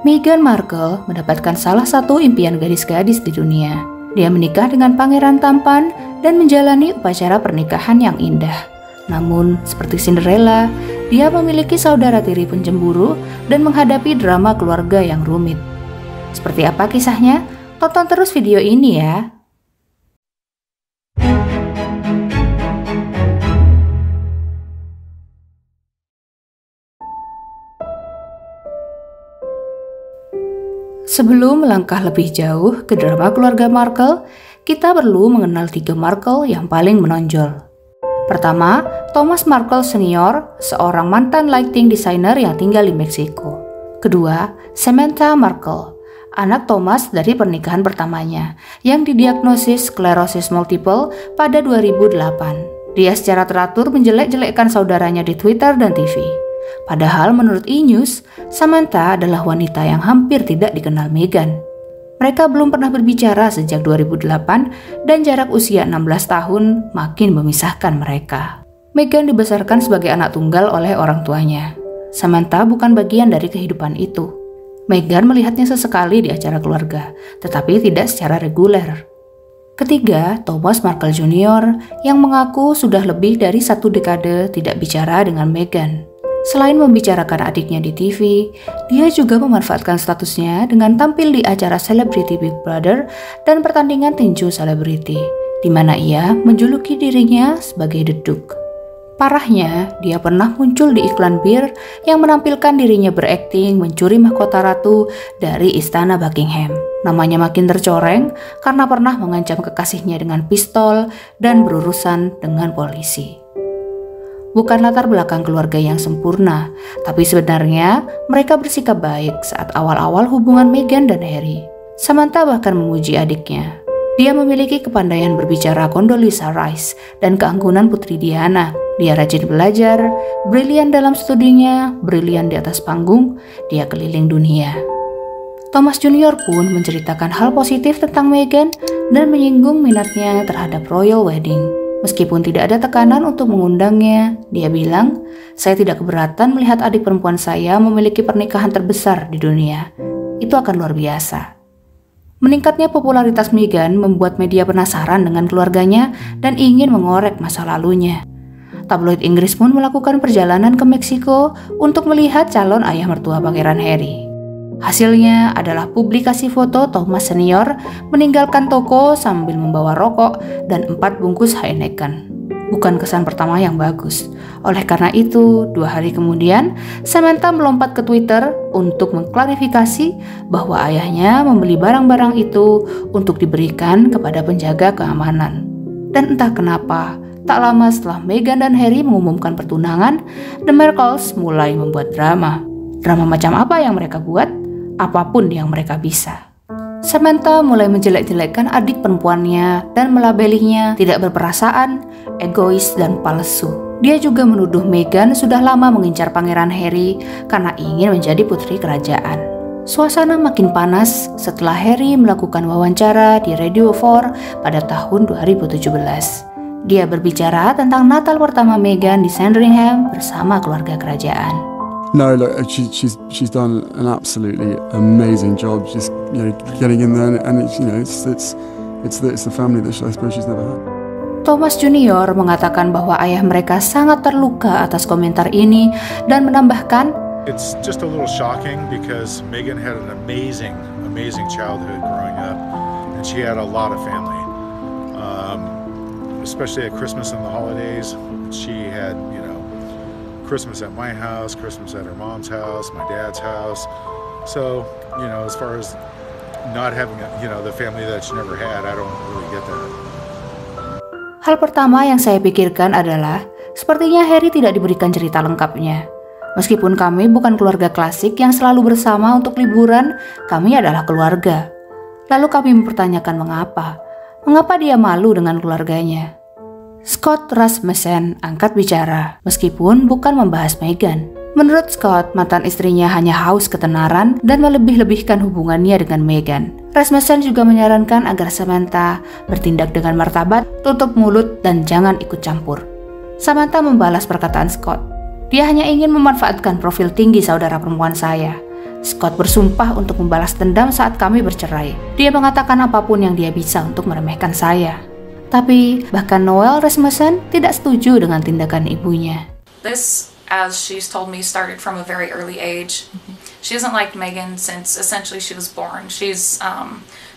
Meghan Markle mendapatkan salah satu impian gadis-gadis di dunia. Dia menikah dengan pangeran tampan dan menjalani upacara pernikahan yang indah. Namun, seperti Cinderella, dia memiliki saudara tiri pencemburu dan menghadapi drama keluarga yang rumit. Seperti apa kisahnya? Tonton terus video ini ya. Sebelum melangkah lebih jauh ke drama keluarga Markle, kita perlu mengenal 3 Markle yang paling menonjol. Pertama, Thomas Markle Senior, seorang mantan lighting designer yang tinggal di Meksiko. Kedua, Samantha Markle, anak Thomas dari pernikahan pertamanya, yang didiagnosis sklerosis multiple pada 2008. Dia secara teratur menjelek-jelekkan saudaranya di Twitter dan TV. Padahal menurut E-News, Samantha adalah wanita yang hampir tidak dikenal Meghan. Mereka belum pernah berbicara sejak 2008 dan jarak usia 16 tahun makin memisahkan mereka. Meghan dibesarkan sebagai anak tunggal oleh orang tuanya. Samantha bukan bagian dari kehidupan itu. Meghan melihatnya sesekali di acara keluarga, tetapi tidak secara reguler. Ketiga, Thomas Markle Jr. yang mengaku sudah lebih dari 1 dekade tidak bicara dengan Meghan. Selain membicarakan adiknya di TV, dia juga memanfaatkan statusnya dengan tampil di acara Celebrity Big Brother dan pertandingan tinju selebriti, di mana ia menjuluki dirinya sebagai The Duke. Parahnya, dia pernah muncul di iklan bir yang menampilkan dirinya berakting mencuri mahkota ratu dari Istana Buckingham. Namanya makin tercoreng karena pernah mengancam kekasihnya dengan pistol dan berurusan dengan polisi. Bukan latar belakang keluarga yang sempurna, tapi sebenarnya mereka bersikap baik saat awal-awal hubungan Meghan dan Harry. Samantha bahkan memuji adiknya. Dia memiliki kepandaian berbicara Condoleezza Rice dan keanggunan Putri Diana. Dia rajin belajar, brilian dalam studinya, brilian di atas panggung, dia keliling dunia. Thomas Jr. pun menceritakan hal positif tentang Meghan dan menyinggung minatnya terhadap royal wedding. Meskipun tidak ada tekanan untuk mengundangnya, dia bilang, "Saya tidak keberatan melihat adik perempuan saya memiliki pernikahan terbesar di dunia. Itu akan luar biasa." Meningkatnya popularitas Meghan membuat media penasaran dengan keluarganya dan ingin mengorek masa lalunya. Tabloid Inggris pun melakukan perjalanan ke Meksiko untuk melihat calon ayah mertua Pangeran Harry. Hasilnya adalah publikasi foto Thomas Senior meninggalkan toko sambil membawa rokok dan 4 bungkus Heineken. Bukan kesan pertama yang bagus. Oleh karena itu, 2 hari kemudian, Samantha melompat ke Twitter untuk mengklarifikasi bahwa ayahnya membeli barang-barang itu untuk diberikan kepada penjaga keamanan. Dan entah kenapa, tak lama setelah Meghan dan Harry mengumumkan pertunangan, The Markles mulai membuat drama. Drama macam apa yang mereka buat? Apapun yang mereka bisa. Samantha mulai menjelek-jelekkan adik perempuannya dan melabelinya tidak berperasaan, egois, dan palsu. Dia juga menuduh Meghan sudah lama mengincar Pangeran Harry karena ingin menjadi putri kerajaan. Suasana makin panas setelah Harry melakukan wawancara di Radio 4 pada tahun 2017. Dia berbicara tentang Natal pertama Meghan di Sandringham bersama keluarga kerajaan. No, look, she's done an absolutely amazing job. Just getting in there, and it's the family that I suppose she's never had. Thomas Jr. mengatakan bahwa ayah mereka sangat terluka atas komentar ini dan menambahkan, "It's just a little shocking because Meghan had an amazing childhood growing up, and she had a lot of family, especially at Christmas and the holidays. She had, Christmas at my house, Christmas at her mom's house, my dad's house. So, as far as not having, the family that she never had, I don't really get that." Hal pertama yang saya pikirkan adalah, sepertinya Harry tidak diberikan cerita lengkapnya. Meskipun kami bukan keluarga klasik yang selalu bersama untuk liburan, kami adalah keluarga. Lalu kami mempertanyakan mengapa dia malu dengan keluarganya. Scott Rasmussen angkat bicara, meskipun bukan membahas Meghan. Menurut Scott, mantan istrinya hanya haus ketenaran dan melebih-lebihkan hubungannya dengan Meghan. Rasmussen juga menyarankan agar Samantha bertindak dengan martabat, tutup mulut, dan jangan ikut campur. Samantha membalas perkataan Scott. "Dia hanya ingin memanfaatkan profil tinggi saudara perempuan saya. Scott bersumpah untuk membalas dendam saat kami bercerai. Dia mengatakan apapun yang dia bisa untuk meremehkan saya. Tapi bahkan Noelle Rasmussen tidak setuju dengan tindakan ibunya. This, as she's told me, started from a very early age. She hasn't liked Megan since essentially she was born. She's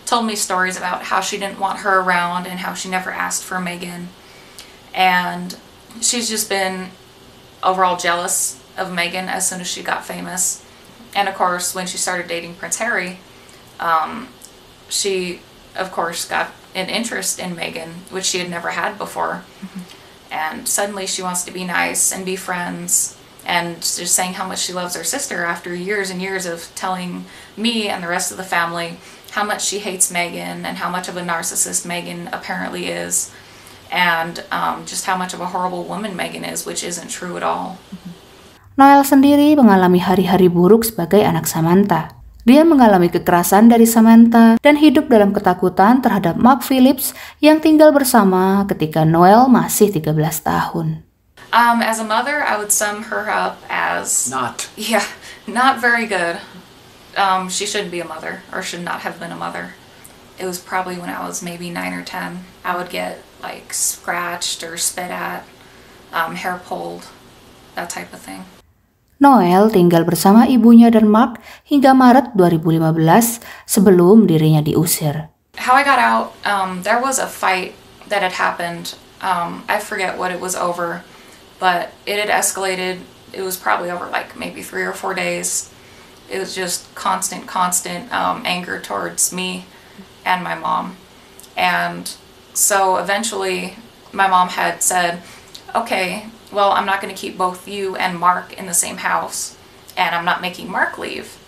told me stories about how she didn't want her around and how she never asked for Megan. And she's just been overall jealous of Megan as soon as she got famous. And of course, when she started dating Prince Harry, she, of course, got an interest in Megan, which she had never had before. And suddenly she wants to be nice and be friends and just saying how much she loves her sister after years and years of telling me and the rest of the family how much she hates Megan and how much of a narcissist Megan apparently is, and just how much of a horrible woman Megan is, which isn't true at all. Noelle sendiri mengalami hari-hari buruk sebagai anak Samantha. Dia mengalami kekerasan dari Samantha dan hidup dalam ketakutan terhadap Mark Phillips yang tinggal bersama ketika Noelle masih 13 tahun. As a mother, I would sum her up as... not very good. She shouldn't be a mother, or should not have been a mother. It was probably when I was maybe 9 or 10. I would get like scratched or spit at, hair pulled, that type of thing. Noelle tinggal bersama ibunya dan Mark hingga Maret 2015 sebelum dirinya diusir. How I got out, there was a fight that had happened. I forget what it was over, but it had escalated. It was probably over like maybe 3 or 4 days. It was just constant anger towards me and my mom. And so eventually my mom had said, okay, well, I'm not going to keep both you and Mark in the same house, and I'm not making Mark leave.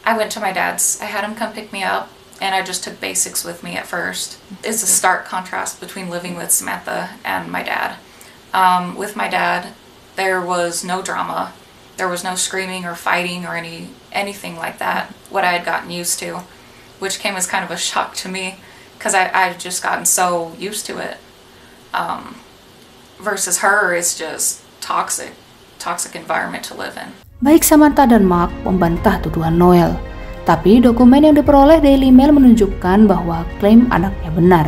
I went to my dad's. I had him come pick me up, and I just took basics with me at first. It's a stark contrast between living with Samantha and my dad. With my dad, there was no drama. There was no screaming or fighting or anything like that, what I had gotten used to, which came as kind of a shock to me, because I'd just gotten so used to it. Versus her, it's just toxic environment to live in. Baik Samantha dan Mark membantah tuduhan Noelle, tapi dokumen yang diperoleh Daily Mail menunjukkan bahwa klaim anaknya benar.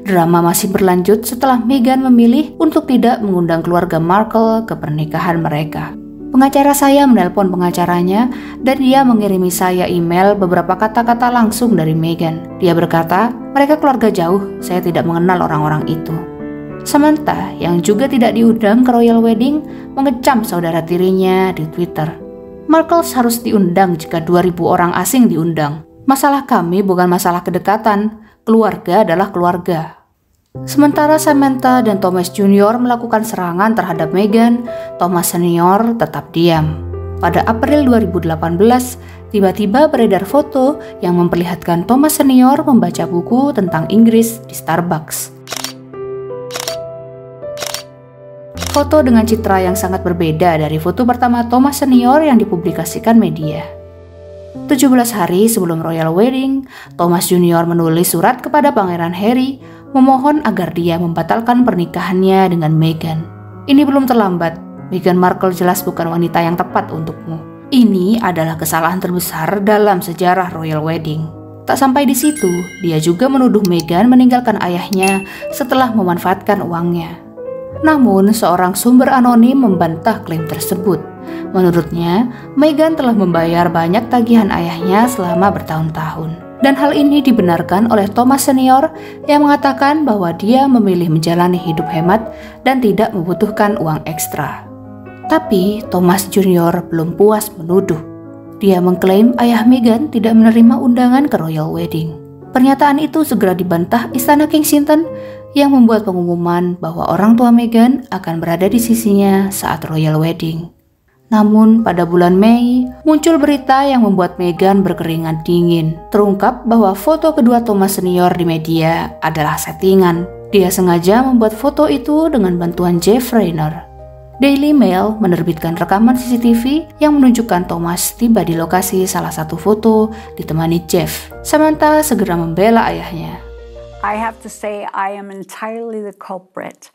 Drama masih berlanjut setelah Meghan memilih untuk tidak mengundang keluarga Markle ke pernikahan mereka. Pengacara saya menelpon pengacaranya dan dia mengirimi saya email beberapa kata-kata langsung dari Meghan. Dia berkata, mereka keluarga jauh, saya tidak mengenal orang-orang itu. Samantha, yang juga tidak diundang ke Royal Wedding, mengecam saudara tirinya di Twitter. Markle harus diundang jika 2.000 orang asing diundang. Masalah kami bukan masalah kedekatan, keluarga adalah keluarga. Sementara Samantha dan Thomas Jr. melakukan serangan terhadap Meghan, Thomas Senior tetap diam. Pada April 2018, tiba-tiba beredar foto yang memperlihatkan Thomas Senior membaca buku tentang Inggris di Starbucks. Foto dengan citra yang sangat berbeda dari foto pertama Thomas Senior yang dipublikasikan media. 17 hari sebelum Royal Wedding, Thomas Jr. menulis surat kepada Pangeran Harry memohon agar dia membatalkan pernikahannya dengan Meghan. Ini belum terlambat. Meghan Markle jelas bukan wanita yang tepat untukmu. Ini adalah kesalahan terbesar dalam sejarah Royal Wedding. Tak sampai di situ, dia juga menuduh Meghan meninggalkan ayahnya setelah memanfaatkan uangnya. Namun, seorang sumber anonim membantah klaim tersebut. Menurutnya, Meghan telah membayar banyak tagihan ayahnya selama bertahun-tahun. Dan hal ini dibenarkan oleh Thomas Senior yang mengatakan bahwa dia memilih menjalani hidup hemat dan tidak membutuhkan uang ekstra. Tapi Thomas Junior belum puas menuduh. Dia mengklaim ayah Meghan tidak menerima undangan ke Royal Wedding. Pernyataan itu segera dibantah Istana Kensington yang membuat pengumuman bahwa orang tua Meghan akan berada di sisinya saat Royal Wedding. Namun pada bulan Mei, muncul berita yang membuat Meghan berkeringat dingin. Terungkap bahwa foto kedua Thomas Senior di media adalah settingan. Dia sengaja membuat foto itu dengan bantuan Jeff Rayner. Daily Mail menerbitkan rekaman CCTV yang menunjukkan Thomas tiba di lokasi salah satu foto ditemani Jeff. Samantha segera membela ayahnya. I have to say I am entirely the culprit.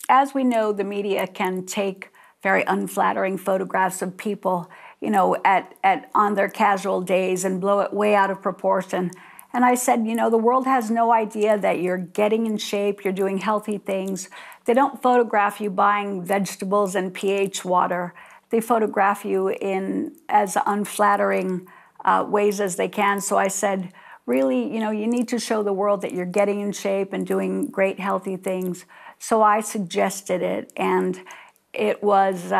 as we know, the media can take very unflattering photographs of people, you know, on their casual days and blow it way out of proportion. And I said, you know, the world has no idea that you're getting in shape, you're doing healthy things. They don't photograph you buying vegetables and pH water. They photograph you in as unflattering ways as they can. So I said, really, you know, you need to show the world that you're getting in shape and doing great healthy things. So I suggested it, and it was,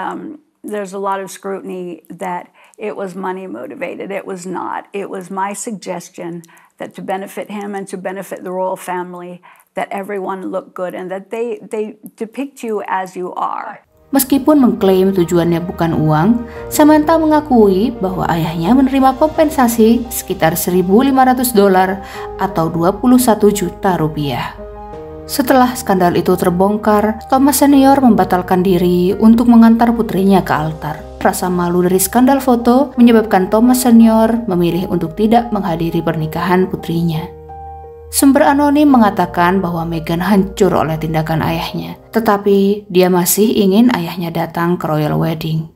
there's a lot of scrutiny that it was money motivated. It was not. It was my suggestion that to benefit him and to benefit the royal family, that everyone look good and that they depict you as you are. Meskipun mengklaim tujuannya bukan uang, Samantha mengakui bahwa ayahnya menerima kompensasi sekitar $1.500 atau 21 juta rupiah. Setelah skandal itu terbongkar, Thomas Senior membatalkan diri untuk mengantar putrinya ke altar. Rasa malu dari skandal foto menyebabkan Thomas Senior memilih untuk tidak menghadiri pernikahan putrinya. Sumber anonim mengatakan bahwa Meghan hancur oleh tindakan ayahnya, tetapi dia masih ingin ayahnya datang ke royal wedding.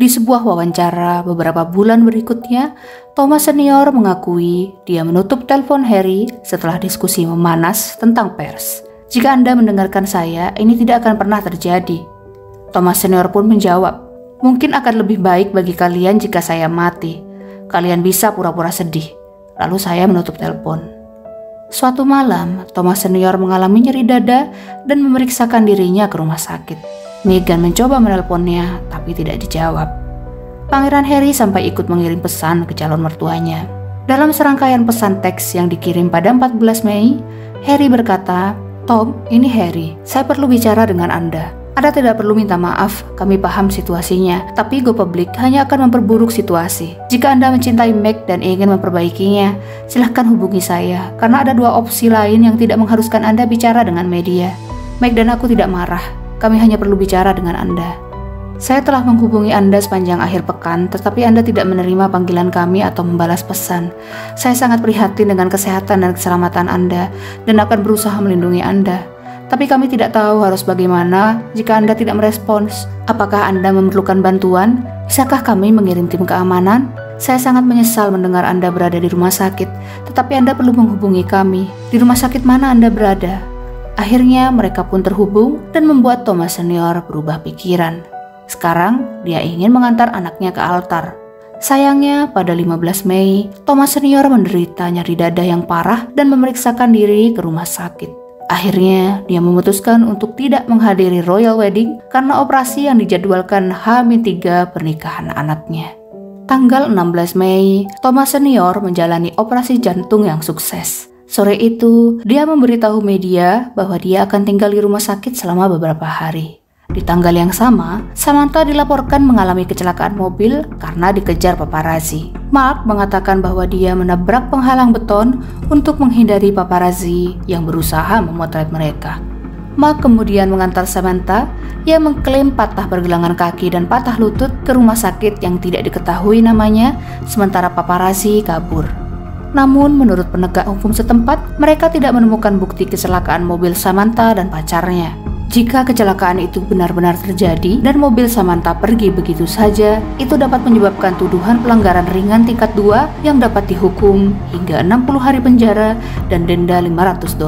Di sebuah wawancara beberapa bulan berikutnya, Thomas Senior mengakui dia menutup telepon Harry setelah diskusi memanas tentang pers. Jika Anda mendengarkan saya, ini tidak akan pernah terjadi. Thomas Senior pun menjawab, mungkin akan lebih baik bagi kalian jika saya mati. Kalian bisa pura-pura sedih. Lalu saya menutup telepon. Suatu malam, Thomas Senior mengalami nyeri dada dan memeriksakan dirinya ke rumah sakit. Meghan mencoba menelponnya, tapi tidak dijawab. Pangeran Harry sampai ikut mengirim pesan ke calon mertuanya. Dalam serangkaian pesan teks yang dikirim pada 14 Mei, Harry berkata, "Tom, ini Harry. Saya perlu bicara dengan Anda. Anda tidak perlu minta maaf, kami paham situasinya, tapi go public hanya akan memperburuk situasi. Jika Anda mencintai Meg dan ingin memperbaikinya, silahkan hubungi saya, karena ada 2 opsi lain yang tidak mengharuskan Anda bicara dengan media. Meg dan aku tidak marah, kami hanya perlu bicara dengan Anda. Saya telah menghubungi Anda sepanjang akhir pekan, tetapi Anda tidak menerima panggilan kami atau membalas pesan. Saya sangat prihatin dengan kesehatan dan keselamatan Anda, dan akan berusaha melindungi Anda. Tapi kami tidak tahu harus bagaimana jika Anda tidak merespons. Apakah Anda memerlukan bantuan? Bisakah kami mengirim tim keamanan? Saya sangat menyesal mendengar Anda berada di rumah sakit, tetapi Anda perlu menghubungi kami. Di rumah sakit mana Anda berada?" Akhirnya mereka pun terhubung dan membuat Thomas Senior berubah pikiran. Sekarang dia ingin mengantar anaknya ke altar. Sayangnya pada 15 Mei, Thomas Senior menderita nyeri dada yang parah dan memeriksakan diri ke rumah sakit. Akhirnya, dia memutuskan untuk tidak menghadiri royal wedding karena operasi yang dijadwalkan H-3 pernikahan anaknya. Tanggal 16 Mei, Thomas Senior menjalani operasi jantung yang sukses. Sore itu, dia memberitahu media bahwa dia akan tinggal di rumah sakit selama beberapa hari. Di tanggal yang sama, Samantha dilaporkan mengalami kecelakaan mobil karena dikejar paparazzi. Mark mengatakan bahwa dia menabrak penghalang beton untuk menghindari paparazzi yang berusaha memotret mereka. Mark kemudian mengantar Samantha yang mengklaim patah pergelangan kaki dan patah lutut ke rumah sakit yang tidak diketahui namanya, sementara paparazzi kabur. Namun menurut penegak hukum setempat, mereka tidak menemukan bukti kecelakaan mobil Samantha dan pacarnya. Jika kecelakaan itu benar-benar terjadi dan mobil Samantha pergi begitu saja, itu dapat menyebabkan tuduhan pelanggaran ringan tingkat 2 yang dapat dihukum hingga 60 hari penjara dan denda $500.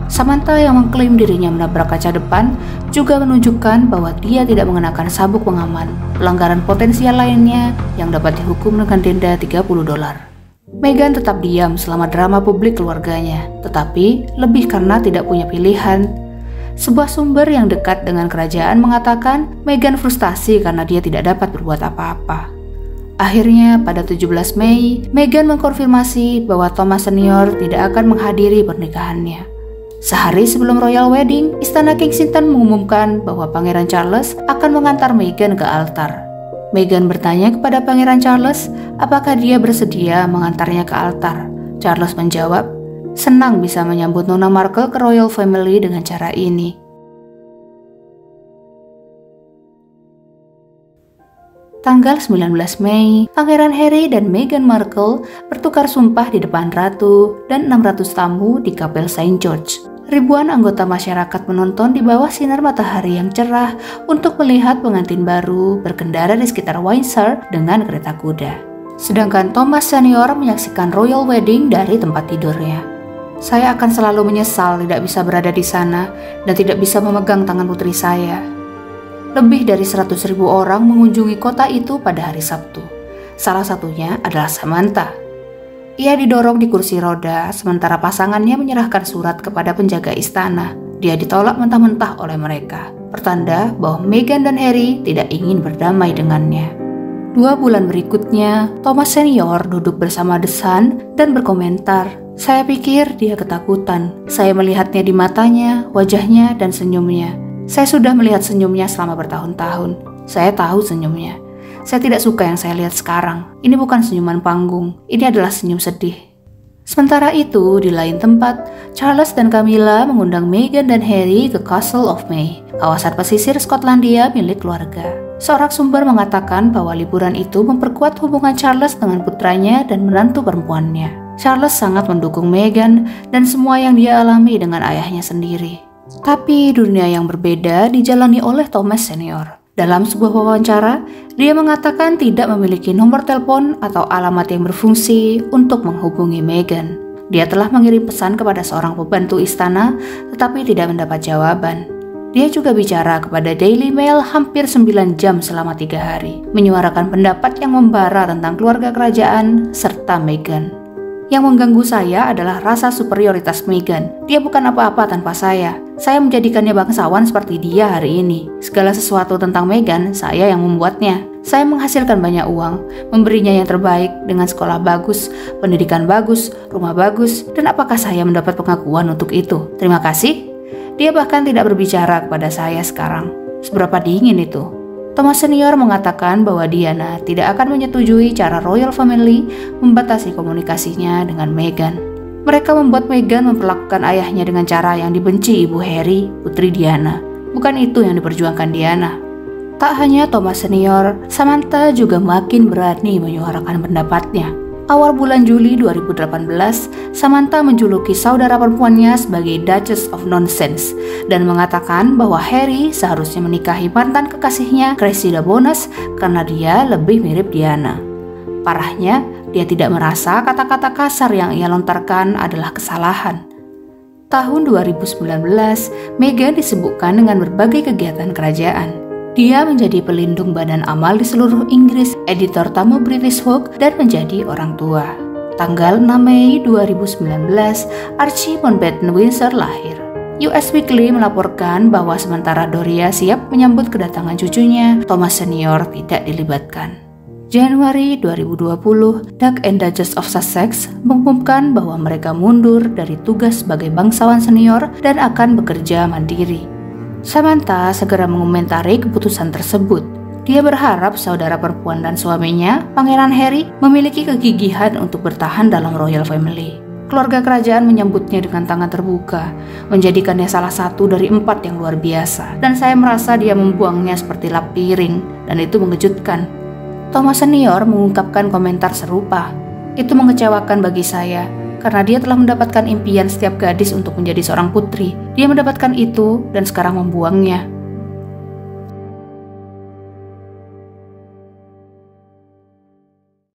Samantha yang mengklaim dirinya menabrak kaca depan juga menunjukkan bahwa dia tidak mengenakan sabuk pengaman. Pelanggaran potensial lainnya yang dapat dihukum dengan denda $30. Meghan tetap diam selama drama publik keluarganya, tetapi lebih karena tidak punya pilihan. Sebuah sumber yang dekat dengan kerajaan mengatakan Meghan frustasi karena dia tidak dapat berbuat apa-apa. Akhirnya pada 17 Mei, Meghan mengkonfirmasi bahwa Thomas Senior tidak akan menghadiri pernikahannya. Sehari sebelum royal wedding, Istana Kensington mengumumkan bahwa Pangeran Charles akan mengantar Meghan ke altar. Meghan bertanya kepada Pangeran Charles apakah dia bersedia mengantarnya ke altar. Charles menjawab, senang bisa menyambut Nona Markle ke royal family dengan cara ini. Tanggal 19 Mei, Pangeran Harry dan Meghan Markle bertukar sumpah di depan ratu dan 600 tamu di Kapel St. George. Ribuan anggota masyarakat menonton di bawah sinar matahari yang cerah untuk melihat pengantin baru berkendara di sekitar Windsor dengan kereta kuda. Sedangkan Thomas senior menyaksikan royal wedding dari tempat tidurnya. Saya akan selalu menyesal tidak bisa berada di sana dan tidak bisa memegang tangan putri saya. Lebih dari 100.000 orang mengunjungi kota itu pada hari Sabtu. Salah satunya adalah Samantha. Ia didorong di kursi roda sementara pasangannya menyerahkan surat kepada penjaga istana. Dia ditolak mentah-mentah oleh mereka, pertanda bahwa Meghan dan Harry tidak ingin berdamai dengannya. 2 bulan berikutnya, Thomas senior duduk bersama The Sun dan berkomentar, "Saya pikir dia ketakutan. Saya melihatnya di matanya, wajahnya, dan senyumnya. Saya sudah melihat senyumnya selama bertahun-tahun. Saya tahu senyumnya. Saya tidak suka yang saya lihat sekarang. Ini bukan senyuman panggung, ini adalah senyum sedih." Sementara itu, di lain tempat, Charles dan Camilla mengundang Meghan dan Harry ke Castle of May, kawasan pesisir Skotlandia milik keluarga. Seorang sumber mengatakan bahwa liburan itu memperkuat hubungan Charles dengan putranya dan menantu perempuannya. Charles sangat mendukung Meghan dan semua yang dia alami dengan ayahnya sendiri. Tapi dunia yang berbeda dijalani oleh Thomas senior. Dalam sebuah wawancara, dia mengatakan tidak memiliki nomor telepon atau alamat yang berfungsi untuk menghubungi Meghan. Dia telah mengirim pesan kepada seorang pembantu istana, tetapi tidak mendapat jawaban. Dia juga bicara kepada Daily Mail hampir 9 jam selama 3 hari, menyuarakan pendapat yang membara tentang keluarga kerajaan serta Meghan. Yang mengganggu saya adalah rasa superioritas Meghan. Dia bukan apa-apa tanpa saya. Saya menjadikannya bangsawan seperti dia hari ini. Segala sesuatu tentang Meghan, saya yang membuatnya. Saya menghasilkan banyak uang, memberinya yang terbaik dengan sekolah bagus, pendidikan bagus, rumah bagus, dan apakah saya mendapat pengakuan untuk itu? Terima kasih. Dia bahkan tidak berbicara kepada saya sekarang. Seberapa dingin itu? Thomas senior mengatakan bahwa Diana tidak akan menyetujui cara royal family membatasi komunikasinya dengan Meghan. Mereka membuat Meghan memperlakukan ayahnya dengan cara yang dibenci ibu Harry, putri Diana. Bukan itu yang diperjuangkan Diana. Tak hanya Thomas senior, Samantha juga makin berani menyuarakan pendapatnya. Awal bulan Juli 2018, Samantha menjuluki saudara perempuannya sebagai Duchess of Nonsense dan mengatakan bahwa Harry seharusnya menikahi mantan kekasihnya Cressida Bonas karena dia lebih mirip Diana. Parahnya, dia tidak merasa kata-kata kasar yang ia lontarkan adalah kesalahan. Tahun 2019, Meghan disibukkan dengan berbagai kegiatan kerajaan. Dia menjadi pelindung badan amal di seluruh Inggris, editor tamu British Vogue, dan menjadi orang tua. Tanggal 6 Mei 2019, Archie Mountbatten Windsor lahir. US Weekly melaporkan bahwa sementara Doria siap menyambut kedatangan cucunya, Thomas senior tidak dilibatkan. Januari 2020, Duke and Duchess of Sussex mengumumkan bahwa mereka mundur dari tugas sebagai bangsawan senior dan akan bekerja mandiri. Samantha segera mengomentari keputusan tersebut. Dia berharap saudara perempuan dan suaminya, Pangeran Harry, memiliki kegigihan untuk bertahan dalam royal family. Keluarga kerajaan menyambutnya dengan tangan terbuka, menjadikannya salah satu dari 4 yang luar biasa. Dan saya merasa dia membuangnya seperti lap piring, dan itu mengejutkan. Thomas senior mengungkapkan komentar serupa. Itu mengecewakan bagi saya, karena dia telah mendapatkan impian setiap gadis untuk menjadi seorang putri. Dia mendapatkan itu dan sekarang membuangnya.